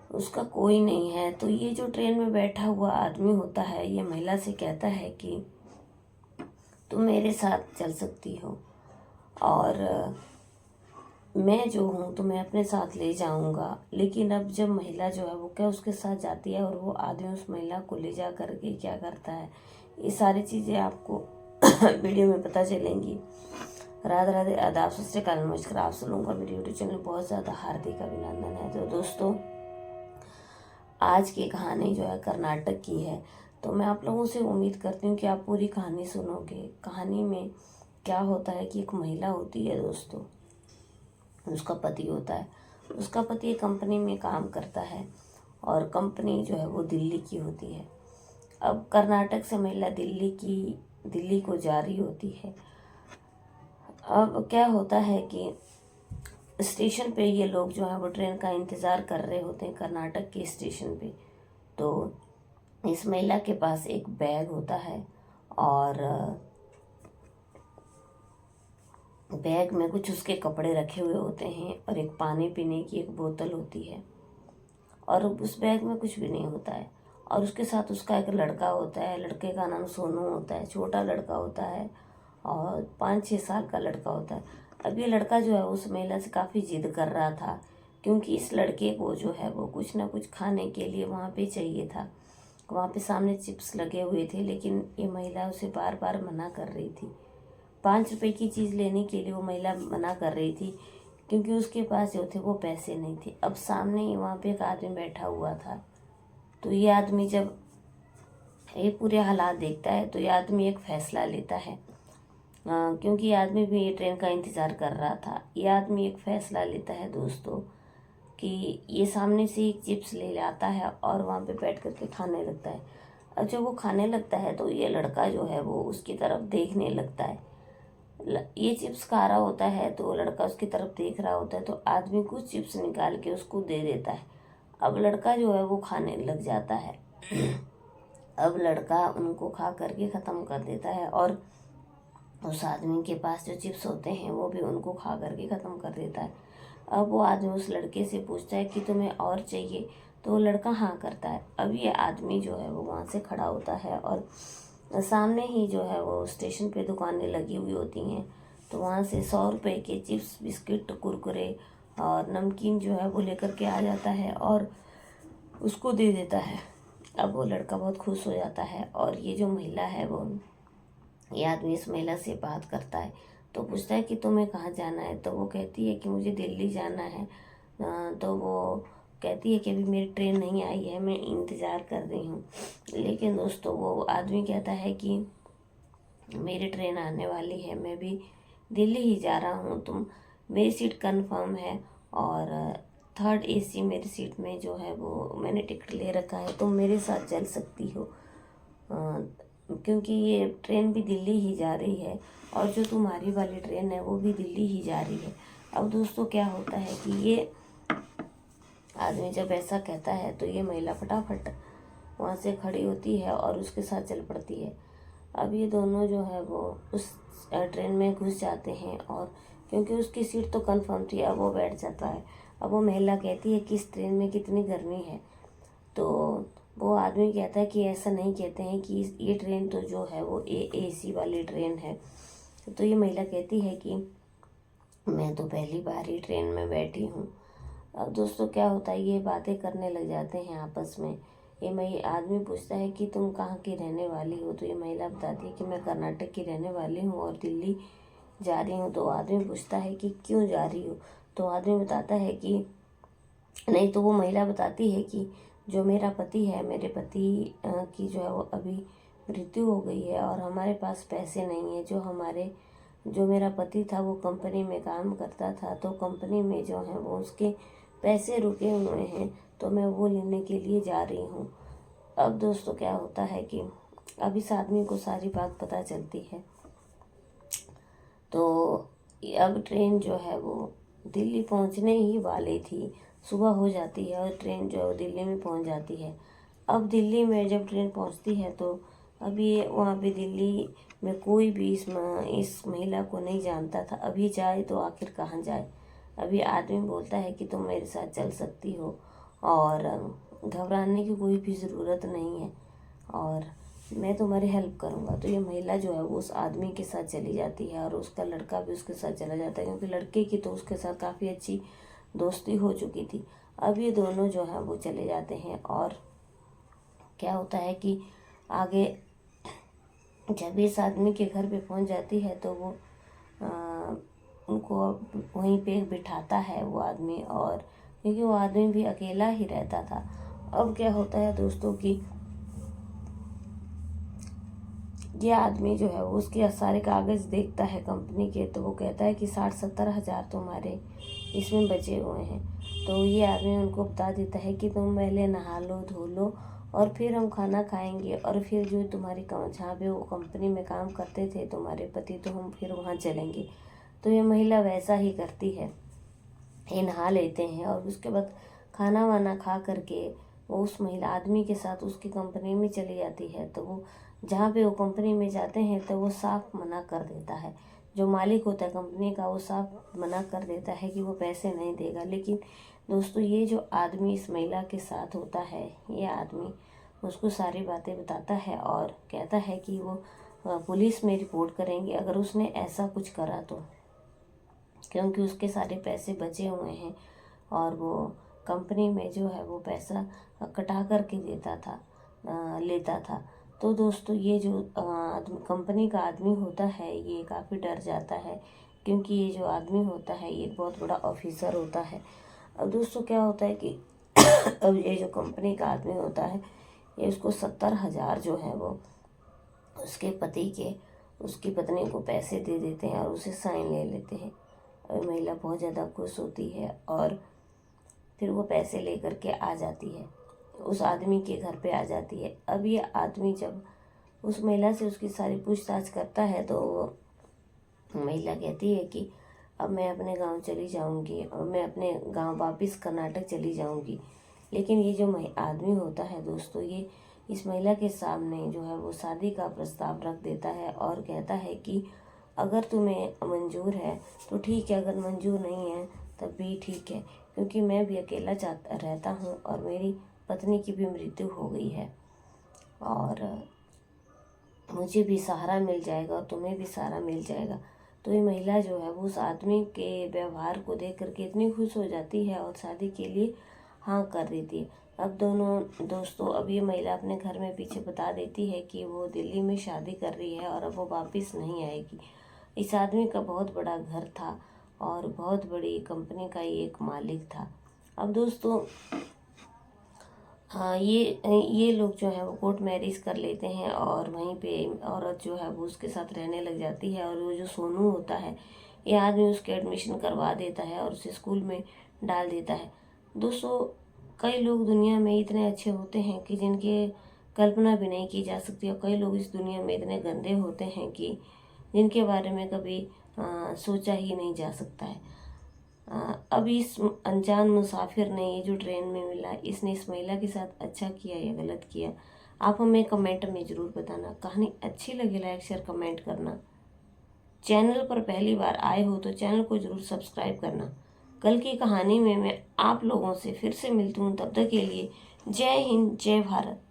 उसका कोई नहीं है। तो ये जो ट्रेन में बैठा हुआ आदमी होता है ये महिला से कहता है कि तुम मेरे साथ चल सकती हो और मैं जो हूँ तुम्हें अपने साथ ले जाऊंगा। लेकिन अब जब महिला जो है वो क्या उसके साथ जाती है और वो आदमी उस महिला को ले जा करके क्या करता है, ये सारी चीज़ें आपको वीडियो में पता चलेंगी। राधे राधे, आदाब, सत श्री अकाल, नमस्कार। आप सब लोगों का मेरे यूट्यूब चैनल बहुत ज़्यादा हार्दिक अभिनंदन है। तो दोस्तों, आज की कहानी जो है कर्नाटक की है। तो मैं आप लोगों से उम्मीद करती हूँ कि आप पूरी कहानी सुनोगे। कहानी में क्या होता है कि एक महिला होती है दोस्तों, उसका पति होता है। उसका पति एक कंपनी में काम करता है और कंपनी जो है वो दिल्ली की होती है। अब कर्नाटक से महिला दिल्ली को जा रही होती है। अब क्या होता है कि स्टेशन पे ये लोग जो है वो ट्रेन का इंतज़ार कर रहे होते हैं कर्नाटक के स्टेशन पे। तो इस महिला के पास एक बैग होता है और बैग में कुछ उसके कपड़े रखे हुए होते हैं और एक पानी पीने की एक बोतल होती है और उस बैग में कुछ भी नहीं होता है। और उसके साथ उसका एक लड़का होता है। लड़के का नाम सोनू होता है। छोटा लड़का होता है और 5-6 साल का लड़का होता है। अब ये लड़का जो है उस महिला से काफ़ी जिद कर रहा था क्योंकि इस लड़के को जो है वो कुछ ना कुछ खाने के लिए वहाँ पे चाहिए था। वहाँ पे सामने चिप्स लगे हुए थे लेकिन ये महिला उसे बार बार मना कर रही थी। 5 रुपए की चीज़ लेने के लिए वो महिला मना कर रही थी क्योंकि उसके पास जो थे वो पैसे नहीं थे। अब सामने ही वहाँ पे एक आदमी बैठा हुआ था। तो ये आदमी जब ये पूरे हालात देखता है तो ये आदमी एक फ़ैसला लेता है, क्योंकि ये आदमी भी ये ट्रेन का इंतज़ार कर रहा था। ये आदमी एक फ़ैसला लेता है दोस्तों कि ये सामने से एक चिप्स ले लाता है और वहाँ पे बैठ करके खाने लगता है। अब जब वो खाने लगता है तो ये लड़का जो है वो उसकी तरफ देखने लगता है। ये चिप्स खा रहा होता है तो लड़का उसकी तरफ देख रहा होता है। तो आदमी कुछ चिप्स निकाल के उसको दे देता है। अब लड़का जो है वो खाने लग जाता है। अब लड़का उनको खा करके ख़त्म कर देता है और उस आदमी के पास जो चिप्स होते हैं वो भी उनको खा करके ख़त्म कर देता है। अब वो आदमी उस लड़के से पूछता है कि तुम्हें और चाहिए, तो वो लड़का हाँ करता है। अब ये आदमी जो है वो वहाँ से खड़ा होता है और सामने ही जो है वो स्टेशन पे दुकानें लगी हुई होती हैं। तो वहाँ से 100 रुपए के चिप्स, बिस्किट, कुरकुरे और नमकीन जो है वो लेकर के आ जाता है और उसको दे देता है। अब वो लड़का बहुत खुश हो जाता है और ये जो महिला है वो, ये आदमी इस महिला से बात करता है। तो पूछता है कि तुम्हें कहाँ जाना है। तो वो कहती है कि मुझे दिल्ली जाना है। तो वो कहती है कि अभी मेरी ट्रेन नहीं आई है, मैं इंतज़ार कर रही हूँ। लेकिन दोस्तों वो आदमी कहता है कि मेरी ट्रेन आने वाली है, मैं भी दिल्ली ही जा रहा हूँ। तुम, मेरी सीट कंफर्म है और 3rd AC मेरी सीट में जो है वो मैंने टिकट ले रखा है, तुम मेरे साथ चल सकती हो क्योंकि ये ट्रेन भी दिल्ली ही जा रही है और जो तुम्हारी वाली ट्रेन है वो भी दिल्ली ही जा रही है। अब दोस्तों क्या होता है कि ये आदमी जब ऐसा कहता है तो ये महिला फटाफट वहाँ से खड़ी होती है और उसके साथ चल पड़ती है। अब ये दोनों जो है वो उस ट्रेन में घुस जाते हैं और क्योंकि उसकी सीट तो कंफर्म थी अब वो बैठ जाता है। अब वो महिला कहती है कि इस ट्रेन में कितनी गर्मी है। तो वो आदमी कहता है कि ऐसा नहीं कहते हैं कि ये ट्रेन तो जो है वो AC वाली ट्रेन है। तो ये महिला कहती है कि मैं तो पहली बार ही ट्रेन में बैठी हूँ। अब दोस्तों क्या होता है, ये बातें करने लग जाते हैं आपस में। ये आदमी पूछता है कि तुम कहाँ की रहने वाली हो। तो ये महिला बताती है कि मैं कर्नाटक की रहने वाली हूँ और दिल्ली जा रही हूँ। तो आदमी पूछता है कि क्यों जा रही हो। तो आदमी बताता है कि नहीं, तो वो महिला बताती है कि जो मेरा पति है, मेरे पति की जो है वो अभी मृत्यु हो गई है और हमारे पास पैसे नहीं है। जो मेरा पति था वो कंपनी में काम करता था, तो कंपनी में जो है वो उसके पैसे रुके हुए हैं, तो मैं वो लेने के लिए जा रही हूँ। अब दोस्तों क्या होता है कि अब इस आदमी को सारी बात पता चलती है। तो अब ट्रेन जो है वो दिल्ली पहुंचने ही वाली थी। सुबह हो जाती है और ट्रेन जो है वो दिल्ली में पहुंच जाती है। अब दिल्ली में जब ट्रेन पहुंचती है तो अब ये वहाँ पे दिल्ली में कोई भी इस महिला को नहीं जानता था। अभी जाए तो आखिर कहाँ जाए। अभी आदमी बोलता है कि तुम मेरे साथ चल सकती हो और घबराने की कोई भी ज़रूरत नहीं है और मैं तुम्हारी हेल्प करूँगा। तो ये महिला जो है वो उस आदमी के साथ चली जाती है और उसका लड़का भी उसके साथ चला जाता है, क्योंकि लड़के की तो उसके साथ काफ़ी अच्छी दोस्ती हो चुकी थी। अब ये दोनों जो है वो चले जाते हैं और क्या होता है कि आगे जब इस आदमी के घर पे पहुंच जाती है तो वो उनको वहीं पे बिठाता है वो आदमी, और क्योंकि वो आदमी भी अकेला ही रहता था। अब क्या होता है दोस्तों कि ये आदमी जो है वो उसके सारे कागज देखता है कंपनी के, तो वो कहता है कि 60-70 हज़ार तुम्हारे इसमें बचे हुए हैं। तो ये आदमी उनको बता देता है कि तुम पहले नहा लो, धो लो और फिर हम खाना खाएंगे, और फिर जो तुम्हारी जहाँ पे वो कंपनी में काम करते थे तुम्हारे पति, तो हम फिर वहाँ चलेंगे। तो ये महिला वैसा ही करती है, ये नहा लेते हैं और उसके बाद खाना वाना खा करके वो उस महिला आदमी के साथ उसकी कंपनी में चली जाती है। तो वो जहाँ पे वो कंपनी में जाते हैं तो वो साफ मना कर देता है, जो मालिक होता है कंपनी का वो साफ मना कर देता है कि वो पैसे नहीं देगा। लेकिन दोस्तों ये जो आदमी इस महिला के साथ होता है, ये आदमी उसको सारी बातें बताता है और कहता है कि वो पुलिस में रिपोर्ट करेंगे अगर उसने ऐसा कुछ करा तो, क्योंकि उसके सारे पैसे बचे हुए हैं और वो कंपनी में जो है वो पैसा कटा करके देता था, लेता था। तो दोस्तों ये जो कंपनी का आदमी होता है ये काफ़ी डर जाता है, क्योंकि ये जो आदमी होता है ये बहुत बड़ा ऑफिसर होता है। अब दोस्तों क्या होता है कि अब ये जो कंपनी का आदमी होता है ये उसको 70 हज़ार जो है वो उसके पति के उसकी पत्नी को पैसे दे देते हैं और उसे साइन ले लेते हैं। और महिला बहुत ज़्यादा खुश होती है और फिर वो पैसे लेकर के आ जाती है, उस आदमी के घर पे आ जाती है। अब ये आदमी जब उस महिला से उसकी सारी पूछताछ करता है तो वो महिला कहती है कि अब मैं अपने गांव चली जाऊंगी और मैं अपने गांव वापस कर्नाटक चली जाऊंगी। लेकिन ये जो आदमी होता है दोस्तों ये इस महिला के सामने जो है वो शादी का प्रस्ताव रख देता है और कहता है कि अगर तुम्हें मंजूर है तो ठीक है, अगर मंजूर नहीं है तब भी ठीक है, क्योंकि मैं भी अकेला रहता हूँ और मेरी पत्नी की भी मृत्यु हो गई है और मुझे भी सहारा मिल जाएगा और तुम्हें भी सहारा मिल जाएगा। तो ये महिला जो है वो उस आदमी के व्यवहार को देख करके इतनी खुश हो जाती है और शादी के लिए हाँ कर देती है। अब दोनों दोस्तों अब ये महिला अपने घर में पीछे बता देती है कि वो दिल्ली में शादी कर रही है और अब वो वापस नहीं आएगी। इस आदमी का बहुत बड़ा घर था और बहुत बड़ी कंपनी का ये एक मालिक था। अब दोस्तों हाँ ये लोग जो है वो कोर्ट मैरिज कर लेते हैं और वहीं पे औरत जो है वो उसके साथ रहने लग जाती है और वो जो सोनू होता है ये आदमी उसके एडमिशन करवा देता है और उसे स्कूल में डाल देता है। दोस्तों कई लोग दुनिया में इतने अच्छे होते हैं कि जिनके कल्पना भी नहीं की जा सकती, और कई लोग इस दुनिया में इतने गंदे होते हैं कि जिनके बारे में कभी सोचा ही नहीं जा सकता है। अब इस अनजान मुसाफिर ने ये जो ट्रेन में मिला इसने इस महिला के साथ अच्छा किया या गलत किया, आप हमें कमेंट में ज़रूर बताना। कहानी अच्छी लगे लाइक शेयर कमेंट करना। चैनल पर पहली बार आए हो तो चैनल को ज़रूर सब्सक्राइब करना। कल की कहानी में मैं आप लोगों से फिर से मिलती हूँ, तब तक के लिए जय हिंद जय भारत।